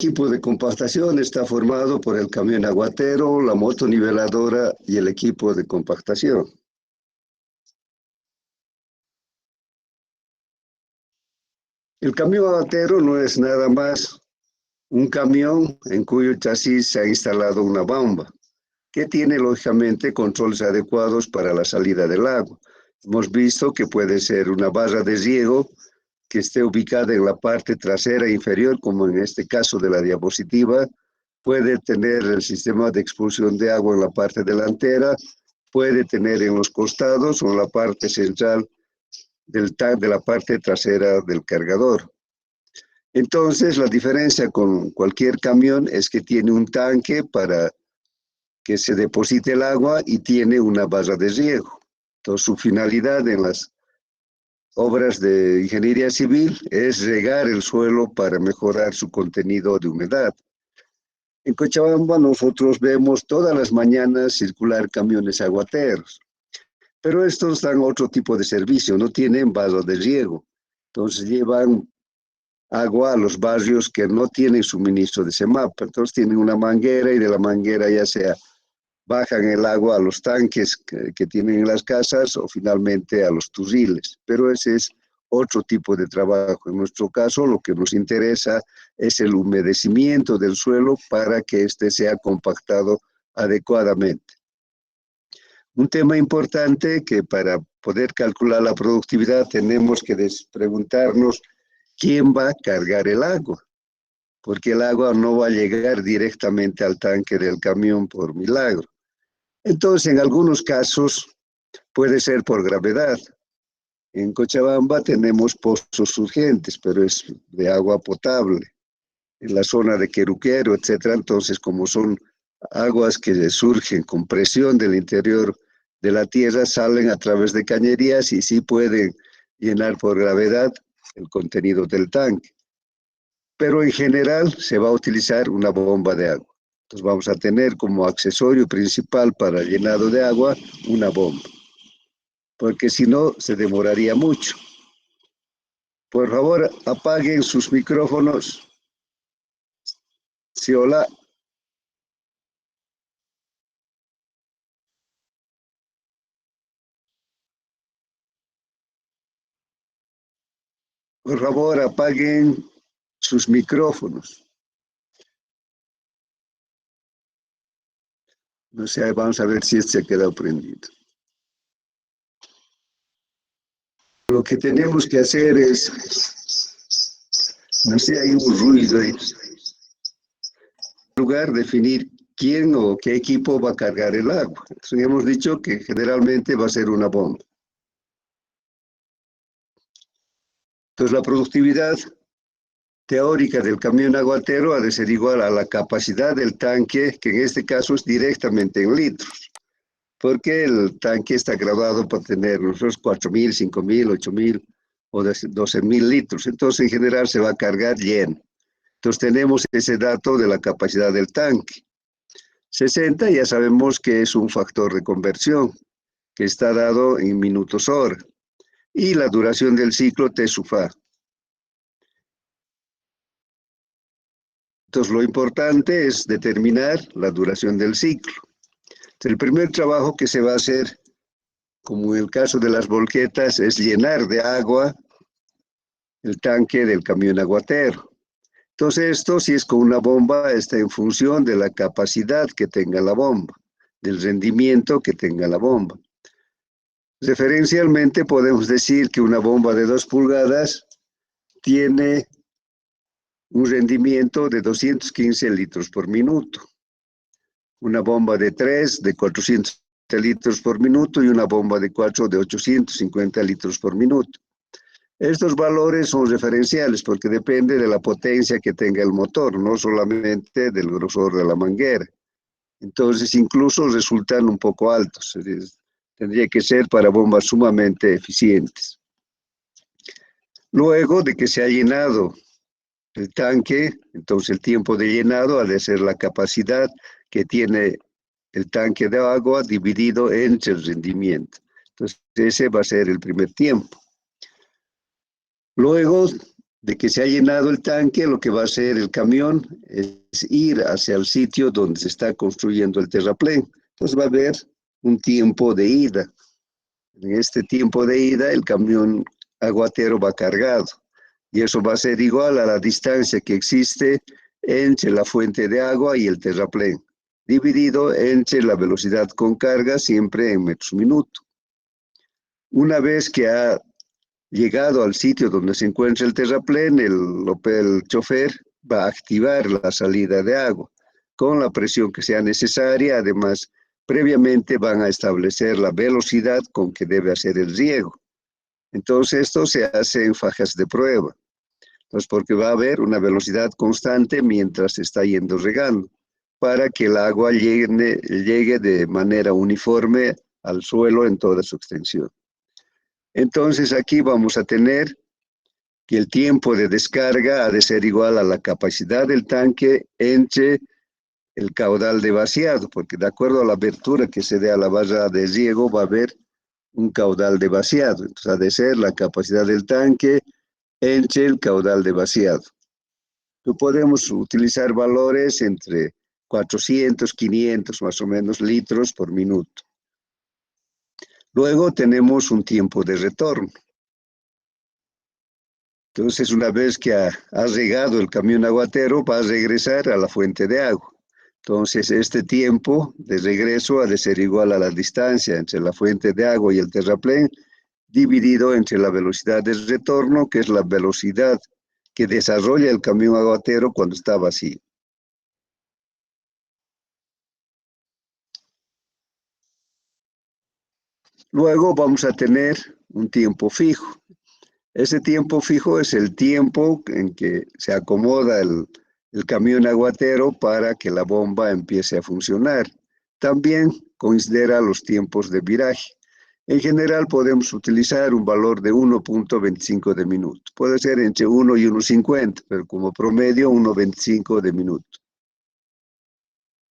El equipo de compactación está formado por el camión aguatero, la motoniveladora y el equipo de compactación. El camión aguatero no es nada más un camión en cuyo chasis se ha instalado una bomba, que tiene lógicamente controles adecuados para la salida del agua. Hemos visto que puede ser una barra de riego que esté ubicada en la parte trasera inferior, como en este caso de la diapositiva. Puede tener el sistema de expulsión de agua en la parte delantera, puede tener en los costados o en la parte central de la parte trasera del cargador. Entonces, la diferencia con cualquier camión es que tiene un tanque para que se deposite el agua y tiene una barra de riego. Entonces, su finalidad en las obras de ingeniería civil es regar el suelo para mejorar su contenido de humedad. En Cochabamba nosotros vemos todas las mañanas circular camiones aguateros, pero estos dan otro tipo de servicio, no tienen barra de riego. Entonces llevan agua a los barrios que no tienen suministro de CEMAP. Entonces tienen una manguera y de la manguera ya sea bajan el agua a los tanques que tienen en las casas o finalmente a los turriles. Pero ese es otro tipo de trabajo. En nuestro caso, lo que nos interesa es el humedecimiento del suelo para que éste sea compactado adecuadamente. Un tema importante que para poder calcular la productividad tenemos que preguntarnos quién va a cargar el agua, porque el agua no va a llegar directamente al tanque del camión por milagro. Entonces, en algunos casos puede ser por gravedad. En Cochabamba tenemos pozos urgentes, pero es de agua potable. En la zona de Queruquero, etcétera, entonces como son aguas que surgen con presión del interior de la tierra, salen a través de cañerías y sí pueden llenar por gravedad el contenido del tanque. Pero en general se va a utilizar una bomba de agua. Entonces vamos a tener como accesorio principal para el llenado de agua una bomba, porque si no se demoraría mucho. Por favor, apaguen sus micrófonos. Sí, hola. Por favor, apaguen sus micrófonos. No sé, vamos a ver si este se ha quedado prendido. Lo que tenemos que hacer es, no sé, hay un ruido ahí. En lugar, definir quién o qué equipo va a cargar el agua. Entonces, hemos dicho que generalmente va a ser una bomba. Entonces, la productividad teórica del camión aguatero ha de ser igual a la capacidad del tanque, que en este caso es directamente en litros, porque el tanque está graduado para tener unos 4.000, 5.000, 8.000 o 12.000 litros. Entonces, en general, se va a cargar lleno. Entonces, tenemos ese dato de la capacidad del tanque. 60 ya sabemos que es un factor de conversión, que está dado en minutos hora. Y la duración del ciclo T sub A. Entonces, lo importante es determinar la duración del ciclo. Entonces, el primer trabajo que se va a hacer, como en el caso de las volquetas, es llenar de agua el tanque del camión aguatero. Entonces, esto, si es con una bomba, está en función de la capacidad que tenga la bomba, del rendimiento que tenga la bomba. Referencialmente, podemos decir que una bomba de 2 pulgadas tiene un rendimiento de 215 litros por minuto. Una bomba de 3 de 400 litros por minuto y una bomba de 4 de 850 litros por minuto. Estos valores son referenciales porque depende de la potencia que tenga el motor, no solamente del grosor de la manguera. Entonces, incluso resultan un poco altos. Tendría que ser para bombas sumamente eficientes. Luego de que se ha llenado el tanque, entonces el tiempo de llenado ha de ser la capacidad que tiene el tanque de agua dividido entre el rendimiento. Entonces, ese va a ser el primer tiempo. Luego de que se ha llenado el tanque, lo que va a hacer el camión es ir hacia el sitio donde se está construyendo el terraplén. Entonces va a haber un tiempo de ida. En este tiempo de ida, el camión aguatero va cargado y eso va a ser igual a la distancia que existe entre la fuente de agua y el terraplén, dividido entre la velocidad con carga siempre en metros minuto. Una vez que ha llegado al sitio donde se encuentra el terraplén, el chofer va a activar la salida de agua con la presión que sea necesaria. Además, previamente van a establecer la velocidad con que debe hacer el riego. Entonces, esto se hace en fajas de prueba. Entonces, porque va a haber una velocidad constante mientras se está yendo regando, para que el agua llegue de manera uniforme al suelo en toda su extensión. Entonces, aquí vamos a tener que el tiempo de descarga ha de ser igual a la capacidad del tanque entre el caudal de vaciado, porque de acuerdo a la abertura que se dé a la barra de riego va a haber un caudal de vaciado. Entonces ha de ser la capacidad del tanque entre el caudal de vaciado. No podemos utilizar valores entre 400, 500 más o menos litros por minuto. Luego tenemos un tiempo de retorno. Entonces, una vez que ha regado el camión aguatero, va a regresar a la fuente de agua. Entonces, este tiempo de regreso ha de ser igual a la distancia entre la fuente de agua y el terraplén, dividido entre la velocidad de retorno, que es la velocidad que desarrolla el camión aguatero cuando está vacío. Luego vamos a tener un tiempo fijo. Ese tiempo fijo es el tiempo en que se acomoda el camión aguatero para que la bomba empiece a funcionar. También considera los tiempos de viraje. En general podemos utilizar un valor de 1.25 de minuto. Puede ser entre 1 y 1.50, pero como promedio 1.25 de minuto.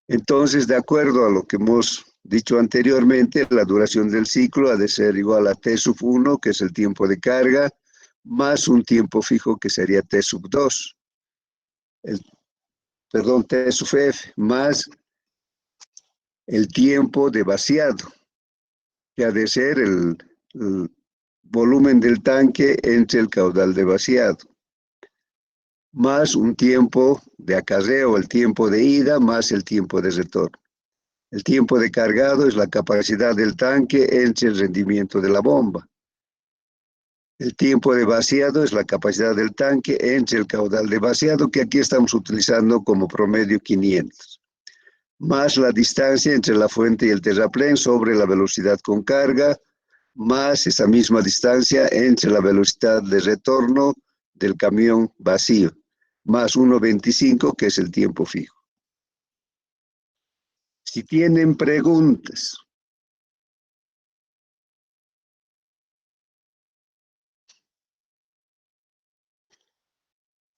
Entonces, de acuerdo a lo que hemos dicho anteriormente, la duración del ciclo ha de ser igual a T sub 1, que es el tiempo de carga, más un tiempo fijo que sería T sub 2, el, perdón, T sub F, más el tiempo de vaciado, que ha de ser el volumen del tanque entre el caudal de vaciado, más un tiempo de acarreo, el tiempo de ida, más el tiempo de retorno. El tiempo de cargado es la capacidad del tanque entre el rendimiento de la bomba. El tiempo de vaciado es la capacidad del tanque entre el caudal de vaciado, que aquí estamos utilizando como promedio 500, más la distancia entre la fuente y el terraplén sobre la velocidad con carga, más esa misma distancia entre la velocidad de retorno del camión vacío, más 1.25, que es el tiempo fijo. Si tienen preguntas.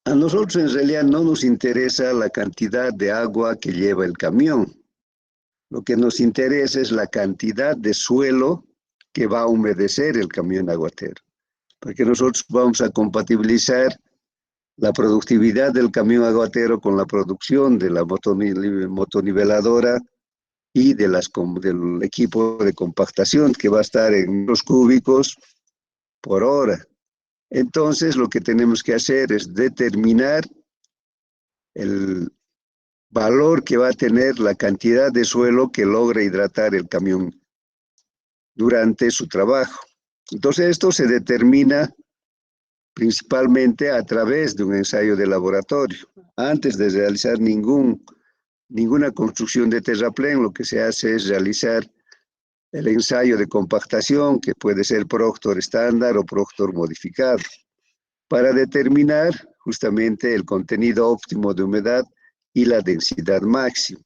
A nosotros en realidad no nos interesa la cantidad de agua que lleva el camión. Lo que nos interesa es la cantidad de suelo que va a humedecer el camión aguatero, porque nosotros vamos a compatibilizar la productividad del camión aguatero con la producción de la motoniveladora y del equipo de compactación que va a estar en los cúbicos por hora. Entonces, lo que tenemos que hacer es determinar el valor que va a tener la cantidad de suelo que logra hidratar el camión durante su trabajo. Entonces, esto se determina principalmente a través de un ensayo de laboratorio. Antes de realizar ninguna construcción de terraplén, lo que se hace es realizar el ensayo de compactación, que puede ser Proctor estándar o Proctor modificado, para determinar justamente el contenido óptimo de humedad y la densidad máxima.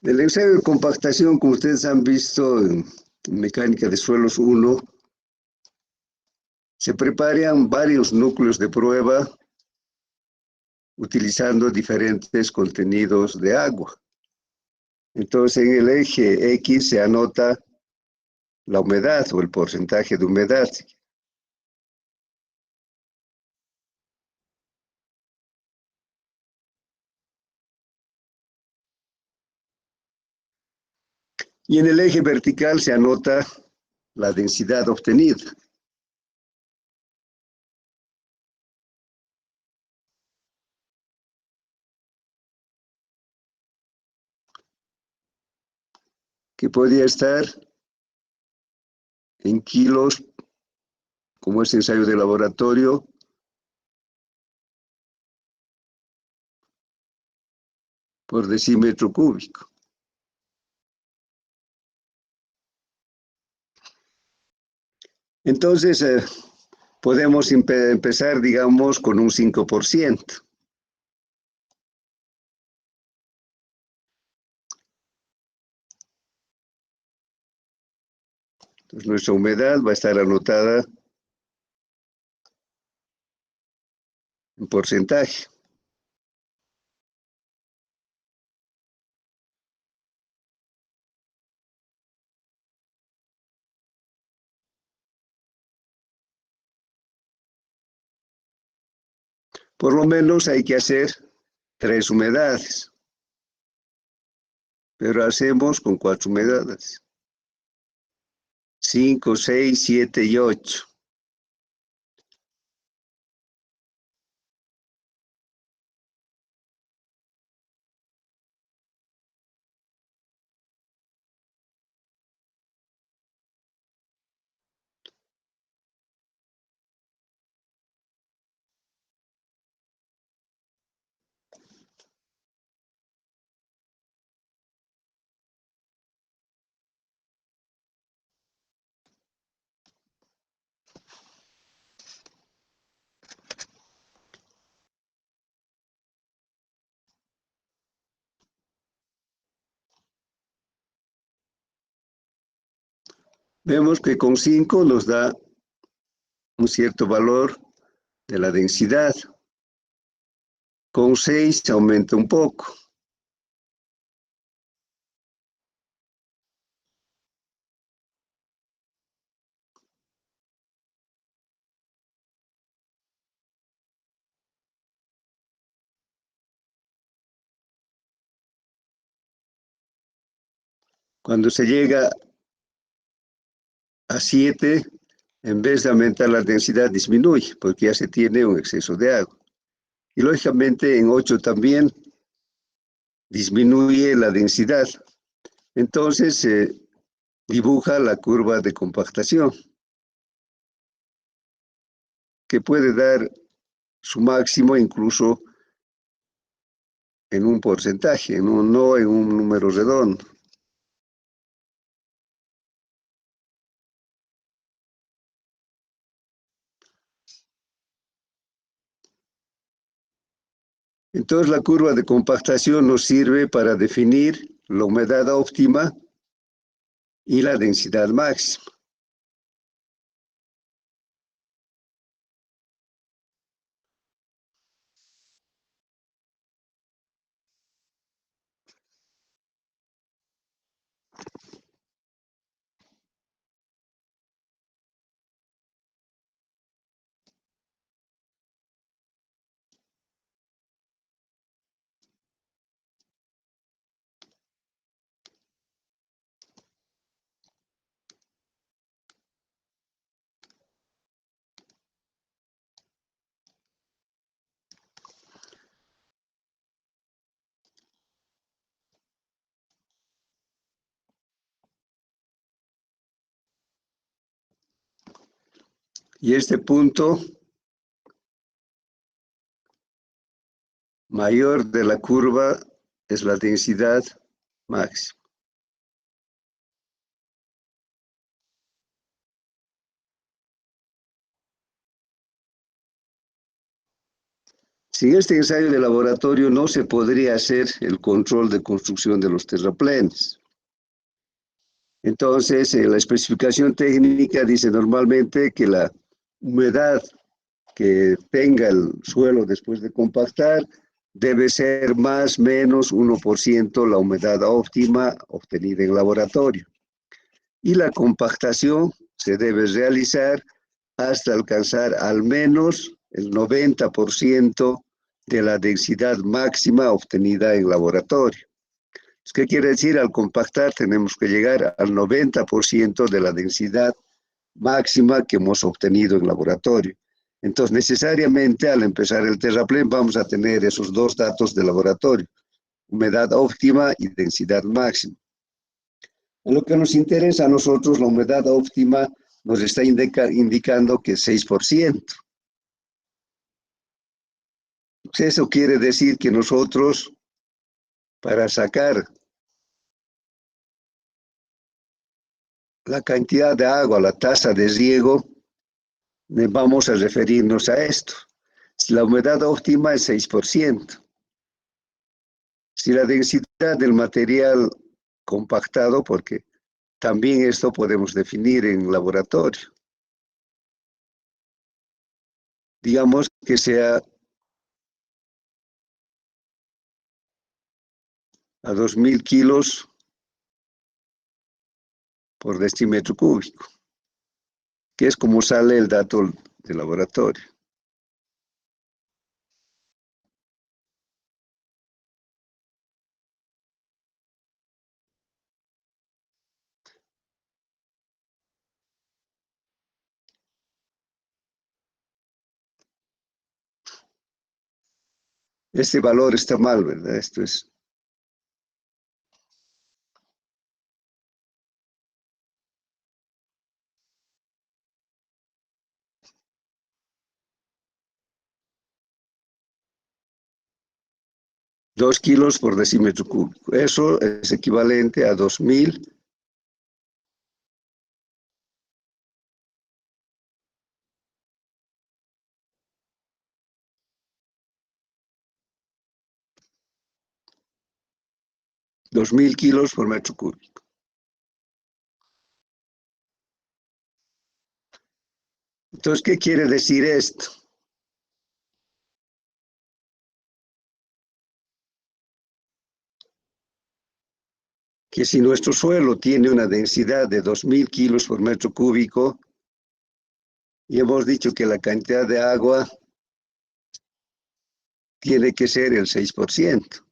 El ensayo de compactación, como ustedes han visto en mecánica de suelos 1, se preparan varios núcleos de prueba utilizando diferentes contenidos de agua. Entonces, en el eje X se anota la humedad o el porcentaje de humedad. Y en el eje vertical se anota la densidad obtenida. Que podría estar en kilos, como es ensayo de laboratorio, por decímetro cúbico. Entonces, podemos empezar, digamos, con un 5%. Entonces, nuestra humedad va a estar anotada en porcentaje. Por lo menos hay que hacer 3 humedades, pero hacemos con 4 humedades. 5, 6, 7 y 8. Vemos que con 5 nos da un cierto valor de la densidad. Con 6 se aumenta un poco. Cuando se llega a 7, en vez de aumentar la densidad, disminuye, porque ya se tiene un exceso de agua. Y lógicamente en 8 también disminuye la densidad. Entonces se dibuja la curva de compactación, que puede dar su máximo incluso en un porcentaje, no en un número redondo. Entonces la curva de compactación nos sirve para definir la humedad óptima y la densidad máxima. Y este punto mayor de la curva es la densidad máxima. Sin este ensayo de laboratorio no se podría hacer el control de construcción de los terraplenes. Entonces, la especificación técnica dice normalmente que la humedad que tenga el suelo después de compactar debe ser más o menos 1% la humedad óptima obtenida en laboratorio. Y la compactación se debe realizar hasta alcanzar al menos el 90% de la densidad máxima obtenida en laboratorio. ¿Qué quiere decir? Al compactar tenemos que llegar al 90% de la densidad máxima que hemos obtenido en laboratorio. Entonces, necesariamente al empezar el terraplén vamos a tener esos dos datos de laboratorio, humedad óptima y densidad máxima. En lo que nos interesa a nosotros, la humedad óptima nos está indicando que es 6%. Eso quiere decir que nosotros, para sacar la cantidad de agua, la tasa de riego, vamos a referirnos a esto. Si la humedad óptima es 6%, si la densidad del material compactado, porque también esto podemos definir en laboratorio, digamos que sea a 2000 kilos por decímetro cúbico, que es como sale el dato del laboratorio. Este valor está mal, ¿verdad? Esto es 2 kilos por decímetro cúbico. Eso es equivalente a 2000 2000 kilos por metro cúbico. Entonces, ¿qué quiere decir esto? Que si nuestro suelo tiene una densidad de 2000 kilos por metro cúbico, y hemos dicho que la cantidad de agua tiene que ser el 6%.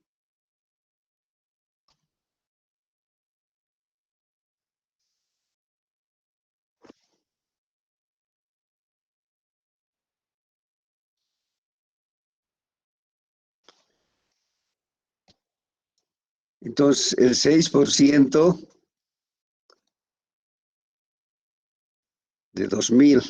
Entonces, el 6% de 2000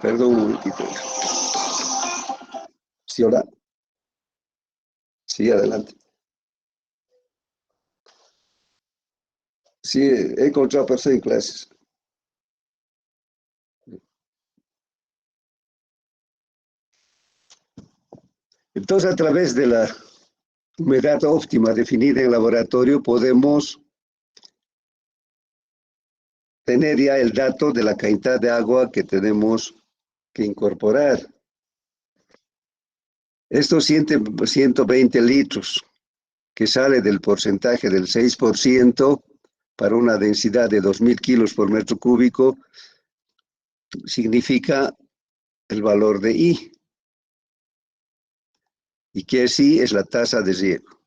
perdón un momentito. Sí, ahora, sí, adelante. Sí, he encontrado personas en clases. Entonces, a través de la humedad óptima definida en laboratorio, podemos tener ya el dato de la cantidad de agua que tenemos que incorporar. Estos 120 litros que sale del porcentaje del 6% para una densidad de 2000 kilos por metro cúbico, significa el valor de I. ¿Y qué es I? Es la tasa de riego.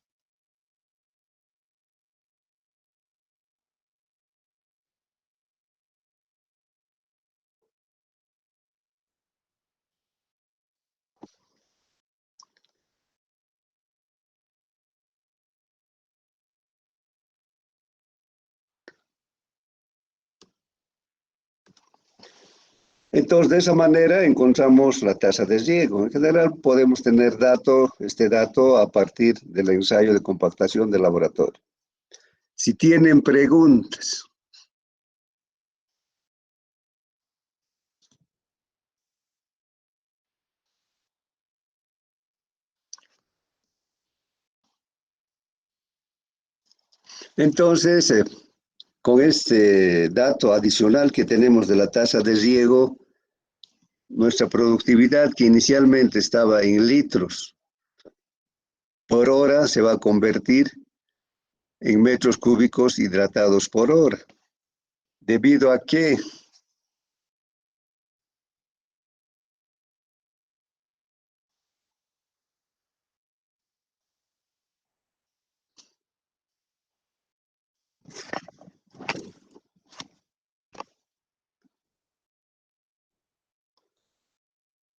Entonces, de esa manera encontramos la tasa de riego. En general, podemos tener este dato a partir del ensayo de compactación del laboratorio. Si tienen preguntas. Entonces, con este dato adicional que tenemos de la tasa de riego, nuestra productividad, que inicialmente estaba en litros por hora, se va a convertir en metros cúbicos hidratados por hora. ¿Debido a qué?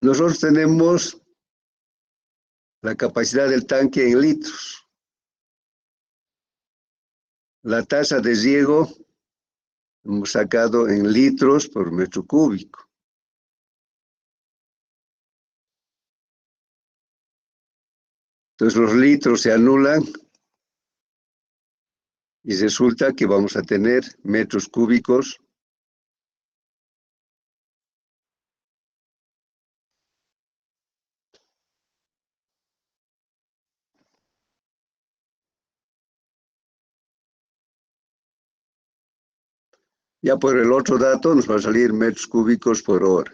Nosotros tenemos la capacidad del tanque en litros. La tasa de riego hemos sacado en litros por metro cúbico. Entonces los litros se anulan y resulta que vamos a tener metros cúbicos ya por el otro dato nos va a salir metros cúbicos por hora.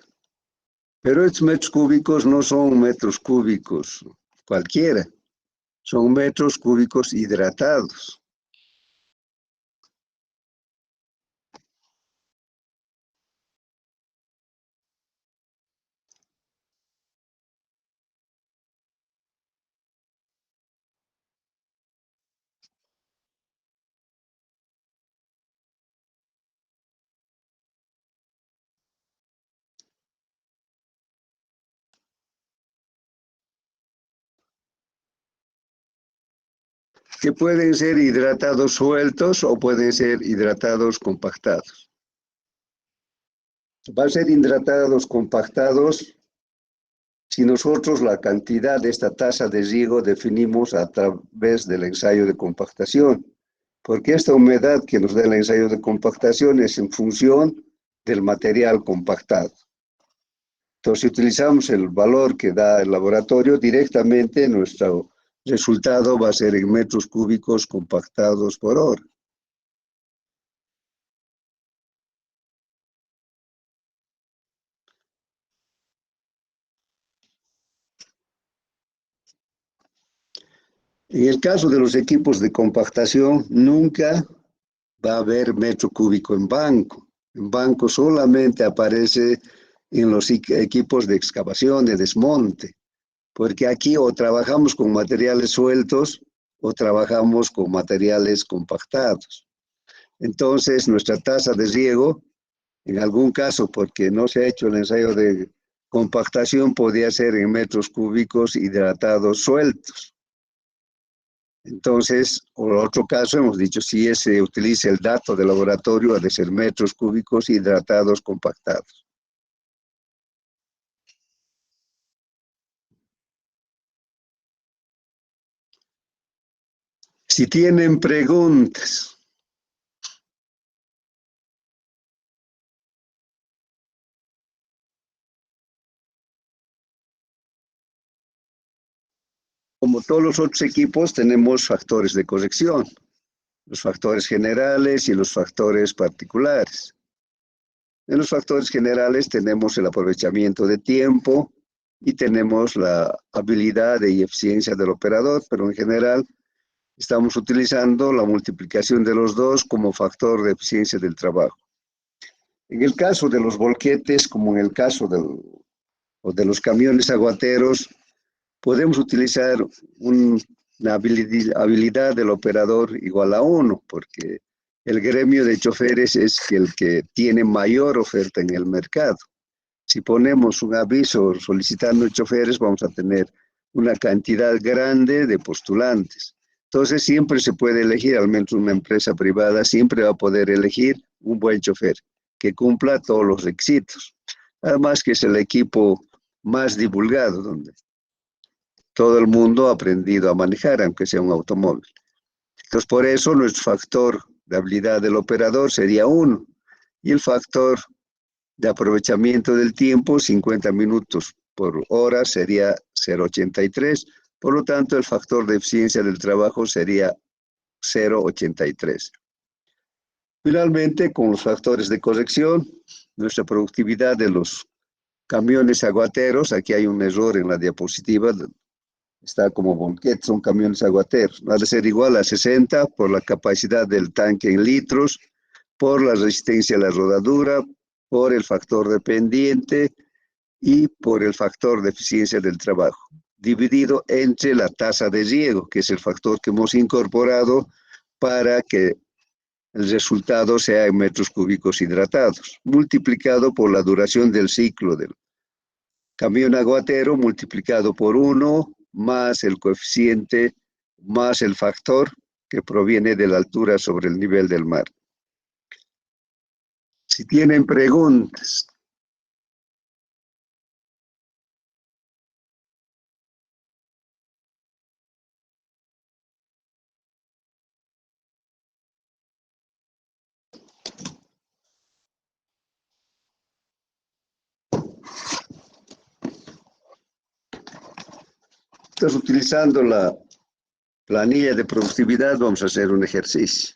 Pero estos metros cúbicos no son metros cúbicos cualquiera, son metros cúbicos hidratados. Que pueden ser hidratados sueltos o pueden ser hidratados compactados. Va a ser hidratados compactados si nosotros la cantidad de esta tasa de riego definimos a través del ensayo de compactación, porque esta humedad que nos da el ensayo de compactación es en función del material compactado. Entonces, si utilizamos el valor que da el laboratorio, directamente nuestro resultado va a ser en metros cúbicos compactados por hora. En el caso de los equipos de compactación, nunca va a haber metro cúbico en banco. En banco solamente aparece en los equipos de excavación, de desmonte, porque aquí o trabajamos con materiales sueltos o trabajamos con materiales compactados. Entonces, nuestra tasa de riego, en algún caso, porque no se ha hecho el ensayo de compactación, podría ser en metros cúbicos hidratados sueltos. Entonces, por otro caso, hemos dicho, si se utiliza el dato del laboratorio, ha de ser metros cúbicos hidratados compactados. Si tienen preguntas. Como todos los otros equipos, tenemos factores de corrección, los factores generales y los factores particulares. En los factores generales tenemos el aprovechamiento de tiempo y tenemos la habilidad y eficiencia del operador, pero en general estamos utilizando la multiplicación de los dos como factor de eficiencia del trabajo. En el caso de los volquetes, como en el caso de los camiones aguateros, podemos utilizar una habilidad del operador igual a 1, porque el gremio de choferes es el que tiene mayor oferta en el mercado. Si ponemos un aviso solicitando choferes, vamos a tener una cantidad grande de postulantes. Entonces siempre se puede elegir, al menos una empresa privada siempre va a poder elegir un buen chofer que cumpla todos los requisitos. Además que es el equipo más divulgado, donde todo el mundo ha aprendido a manejar, aunque sea un automóvil. Entonces, por eso nuestro factor de habilidad del operador sería 1 y el factor de aprovechamiento del tiempo, 50 minutos por hora, sería 0,83. Por lo tanto, el factor de eficiencia del trabajo sería 0,83. Finalmente, con los factores de corrección, nuestra productividad de los camiones aguateros, aquí hay un error en la diapositiva, está como Bonquet, son camiones aguateros, ha de ser igual a 60 por la capacidad del tanque en litros, por la resistencia a la rodadura, por el factor de pendiente y por el factor de eficiencia del trabajo, dividido entre la tasa de riego, que es el factor que hemos incorporado para que el resultado sea en metros cúbicos hidratados, multiplicado por la duración del ciclo del camión aguatero, multiplicado por 1, más el coeficiente, más el factor que proviene de la altura sobre el nivel del mar. Si tienen preguntas. Entonces, utilizando la planilla de productividad, vamos a hacer un ejercicio.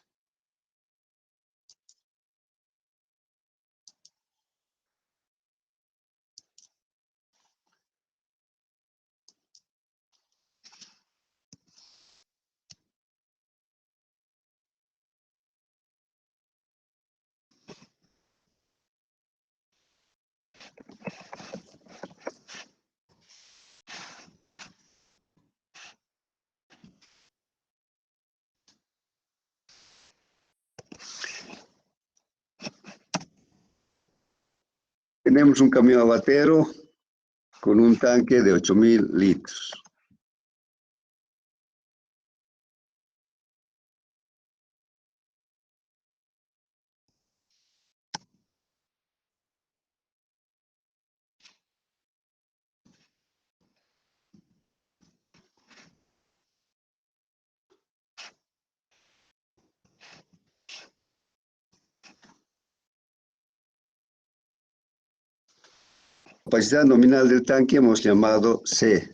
Tenemos un camión aguatero con un tanque de 8,000 litros. La capacidad nominal del tanque hemos llamado C.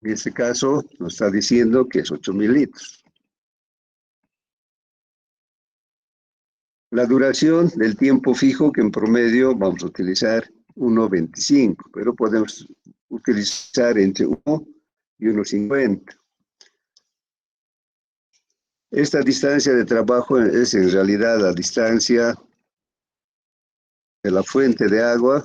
En este caso nos está diciendo que es 8,000 litros. La duración del tiempo fijo, que en promedio vamos a utilizar 1,25, pero podemos utilizar entre 1 y 1,50. Esta distancia de trabajo es en realidad la distancia de la fuente de agua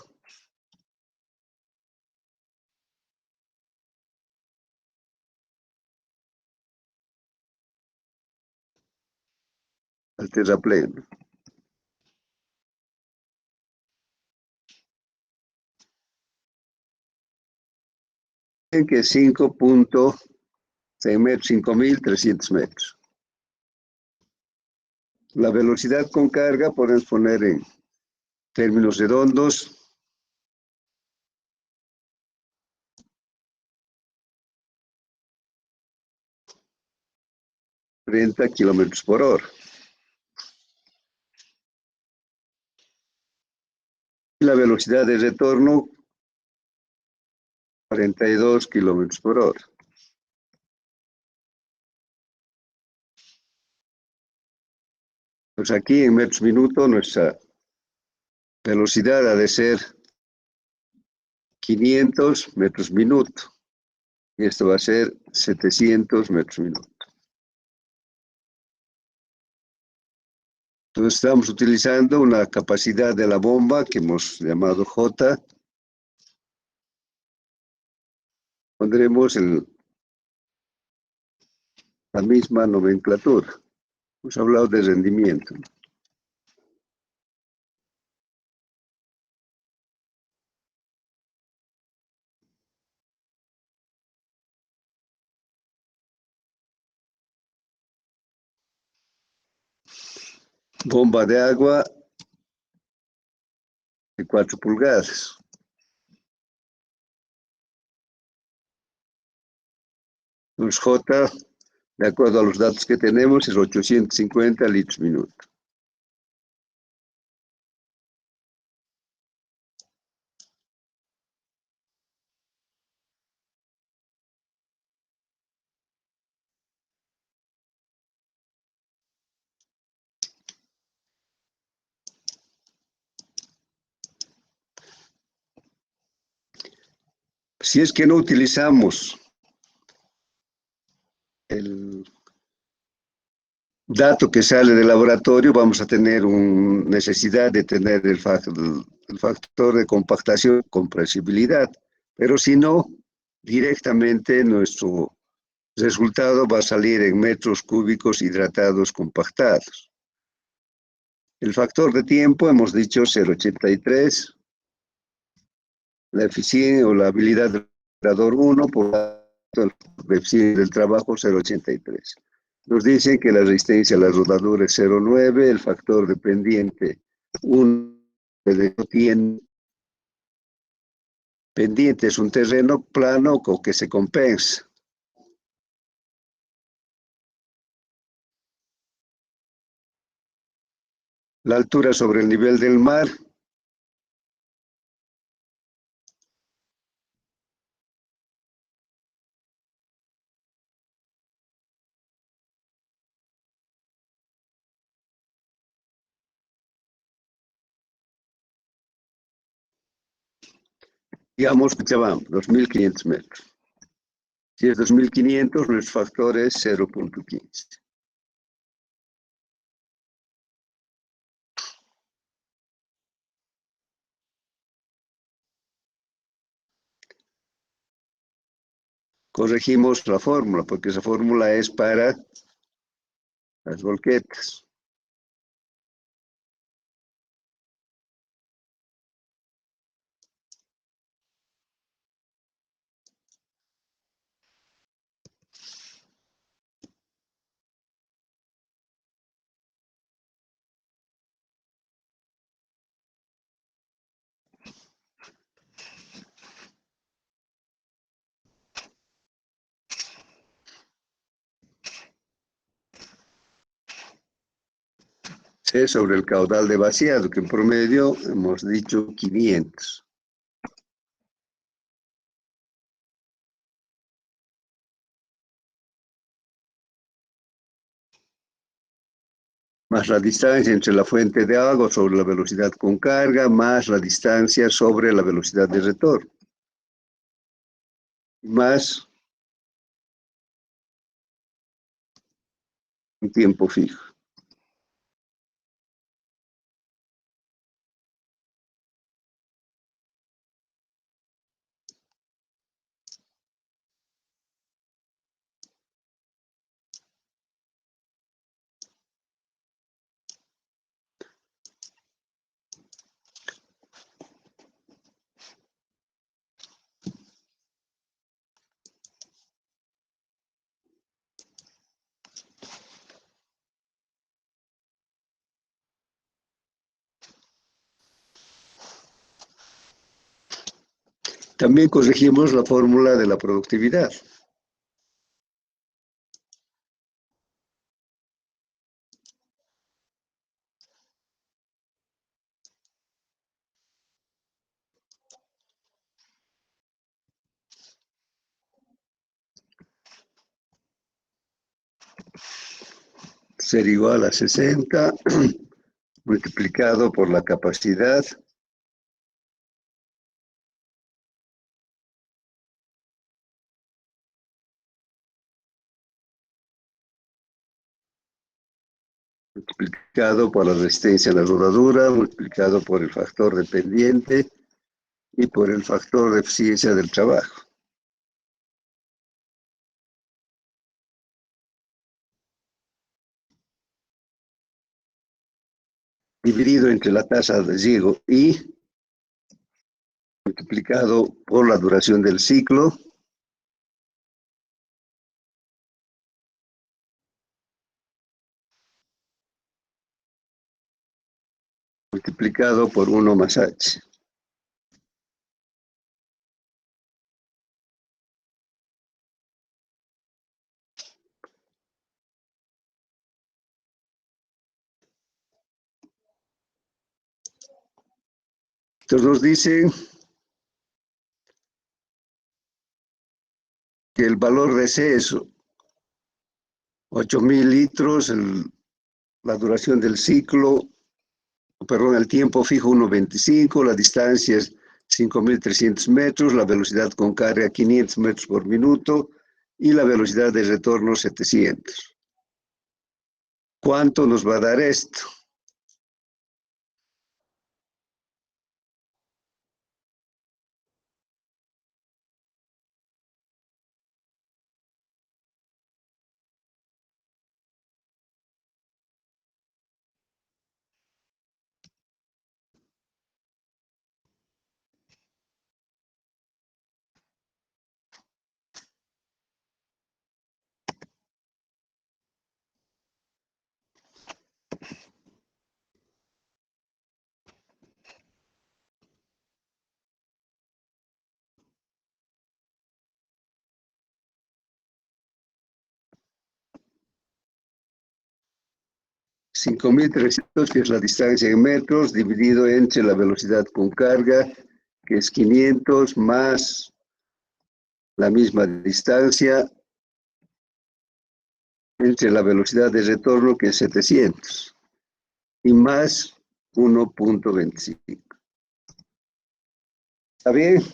al terrapleno. En que es 5,6 metros, 5,300 metros. La velocidad con carga podemos poner en términos redondos 30 kilómetros por hora. Y la velocidad de retorno 42 kilómetros por hora. Pues aquí en metros minuto nuestra velocidad ha de ser 500 metros minuto. Y esto va a ser 700 metros minuto. Entonces estamos utilizando una capacidad de la bomba que hemos llamado J. Pondremos la misma nomenclatura. Hemos hablado de rendimiento. Bomba de agua de 4 pulgadas. Luz J, de acuerdo a los datos que tenemos, es 850 litros minuto. Si es que no utilizamos el dato que sale del laboratorio, vamos a tener necesidad de tener el factor de compactación, compresibilidad, pero si no, directamente nuestro resultado va a salir en metros cúbicos hidratados compactados. El factor de tiempo hemos dicho 0,83, la eficiencia o la habilidad del operador 1, por lo tanto, la eficiencia del trabajo 0,83. Nos dicen que la resistencia a la rodadura es 0,9, el factor dependiente 1 tiene pendiente, es un terreno plano con que se compensa. La altura sobre el nivel del mar, digamos, ya vamos, 2.500 metros. Si es 2.500, nuestro factor es 0,15. Corregimos la fórmula, porque esa fórmula es para las volquetas. C sobre el caudal de vaciado, que en promedio hemos dicho 500. Más la distancia entre la fuente de agua sobre la velocidad con carga, más la distancia sobre la velocidad de retorno, más un tiempo fijo. También corregimos la fórmula de la productividad. Ser igual a 60 multiplicado por la capacidad multiplicado por la resistencia a la rodadura, multiplicado por el factor dependiente y por el factor de eficiencia del trabajo. Dividido entre la tasa de riego y multiplicado por la duración del ciclo, multiplicado por 1 más h. Entonces nos dicen que el valor de C es 8.000 litros, la duración del ciclo, perdón, el tiempo fijo 1,25, la distancia es 5.300 metros, la velocidad con carga 500 metros por minuto y la velocidad de retorno 700. ¿Cuánto nos va a dar esto? $5.300, que es la distancia en metros, dividido entre la velocidad con carga, que es 500, más la misma distancia entre la velocidad de retorno, que es 700, y más 1,25. ¿Está bien?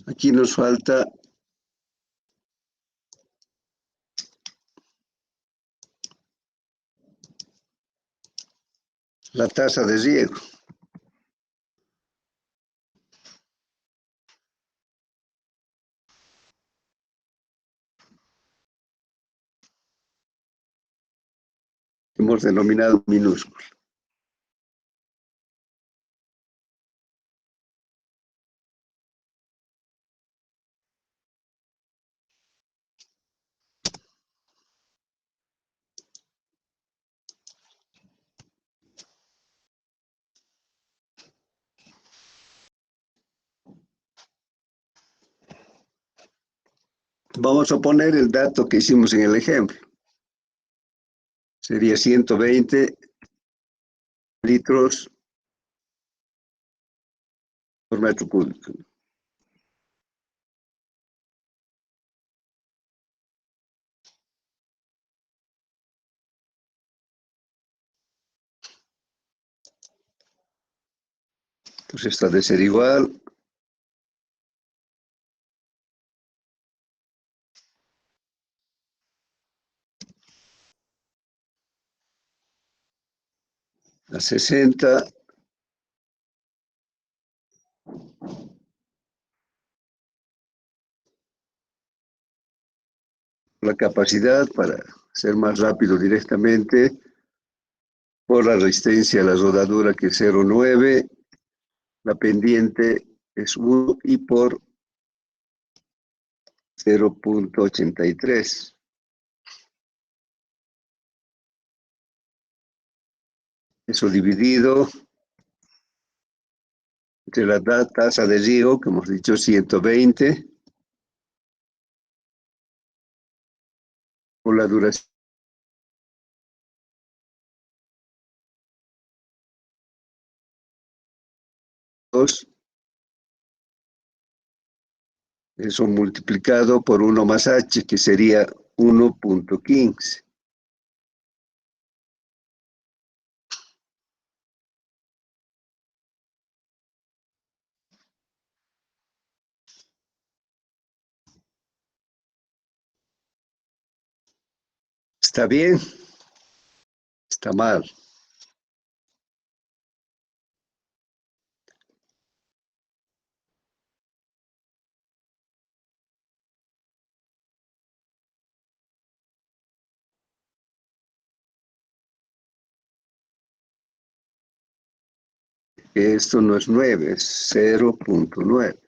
Aquí nos falta la tasa de riego. Hemos denominado minúscula. Vamos a poner el dato que hicimos en el ejemplo. Sería 120 litros por metro cúbico. Entonces esta debe ser igual a 60 la capacidad, para ser más rápido directamente, por la resistencia a la rodadura, que es 0,9, la pendiente es 1 y por 0,83. Eso dividido entre la tasa de riego, que hemos dicho 120, por la duración. Eso multiplicado por 1 más h, que sería 1,15. ¿Está bien? Está mal. Esto no es 9, es 0.9.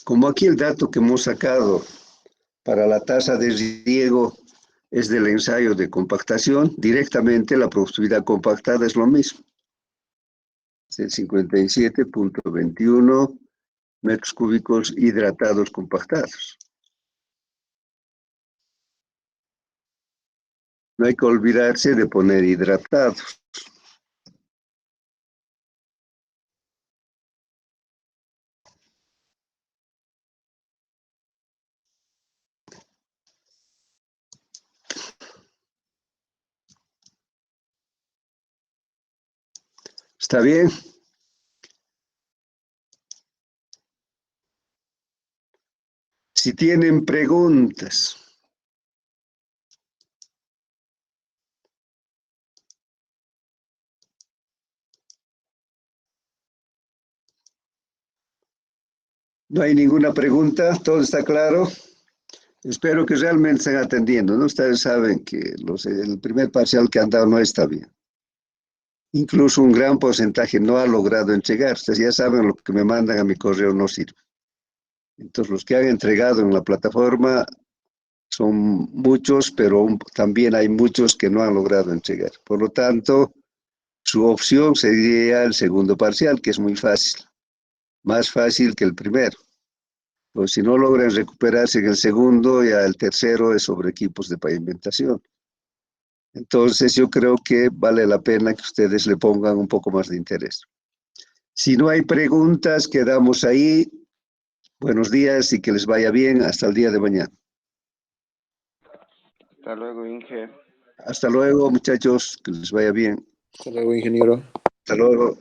Como aquí el dato que hemos sacado para la tasa de riego es del ensayo de compactación, directamente la productividad compactada es lo mismo. Es el 57.21 metros cúbicos hidratados compactados. No hay que olvidarse de poner hidratados. ¿Está bien? Si tienen preguntas. No hay ninguna pregunta, todo está claro. Espero que realmente estén atendiendo, ¿no? Ustedes saben que el primer parcial que han dado no está bien. Incluso un gran porcentaje no ha logrado entregar. Ustedes ya saben, lo que me mandan a mi correo no sirve. Entonces, los que han entregado en la plataforma son muchos, pero también hay muchos que no han logrado entregar. Por lo tanto, su opción sería el segundo parcial, que es muy fácil, más fácil que el primero. Pues si no logran recuperarse en el segundo, ya el tercero es sobre equipos de pavimentación. Entonces yo creo que vale la pena que ustedes le pongan un poco más de interés. Si no hay preguntas, quedamos ahí. Buenos días y que les vaya bien hasta el día de mañana. Hasta luego, Inge. Hasta luego, muchachos, que les vaya bien. Hasta luego, ingeniero. Hasta luego.